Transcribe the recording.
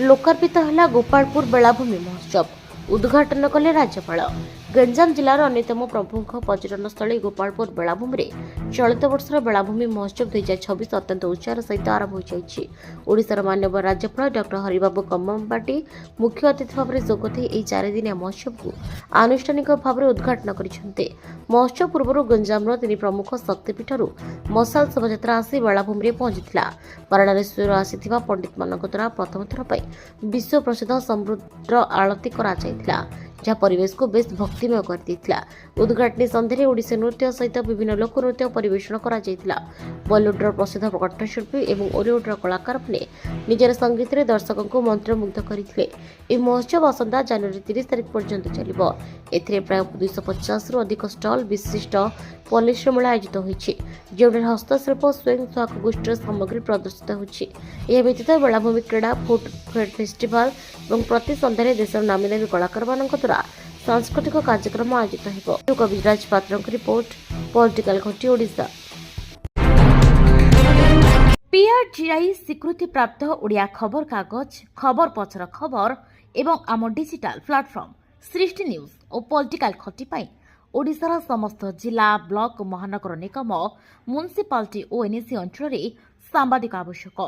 लोकार्पित है गोपालपुर बेलाभूमि महोत्सव उद्घाटन कले राज्यपाल। गंजाम जिलार अन्यतम प्रमुख पर्यटनस्थल गोपालपुर बेलाभूमि चलित वर्षर बेलाभूमि महोत्सव 2026 अत्यंत उत्साह सहित आरंभ होशार माननीय राज्यपाल डॉ हरिबाबू कम्मपाटी मुख्य अतिथि भाव में जोगदे यह 4 दिनिया महोत्सव को आनुष्ठानिक भाव में उद्घाटन कर महोत्सव पूर्व गंजाम तीन प्रमुख शक्तिपीठर मशाल शोभायात्रा आसी बेलाभूमि पहुंची वाराणसी आसी पंडित मान द्वारा प्रथम थर पर विश्व प्रसिद्ध समुद्र आरती करा जहाँ परिवेश को बेस भक्तिमय कर उद्घाटनी संध्यारे ओडिसी नृत्य सहित विभिन्न लोक नृत्य परिवेषण करा बॉलीवुडर प्रसिद्ध कंठशिल्पी और ओलीवुडर कलाकार मैंने निजर संगीत में दर्शकों को मंत्रमुग्ध करते। यह महोत्सव आसंता जनवरी 30 तारिख पर्यंत चलिबो। एथिरे प्राय 250 रु अधिक स्टल विशिष्ट पॉलिश्र मेला आयोजित होइछि, जेउठे हस्तशिल्प स्वयं सहायक गोष्ठीर सामग्री प्रदर्शित होइछि। यह व्यतीत बेलाभूमि क्रीड़ा फुड फेस्टिवल और प्रति संध्यारे देशर नामी दामी कलाकार मानक द्वारा सांस्कृतिक कार्यक्रम आयोजित होइबो। कविराज पात्रक रिपोर्ट, पॉलिटिकल घटी ओडिशा। पीआरजीआई स्वीकृति प्राप्त ओडिया खबर कागज खबर पछर खबर एवं आम डिजिटाल प्लाटफर्म सृष्टि न्यूज और पॉलिटिकल खटी पाई ओडिशार समस्त जिला ब्लॉक महानगर निगम म्युनिसिपालिटी और एनएसी अंचल सांबादिक आवश्यक।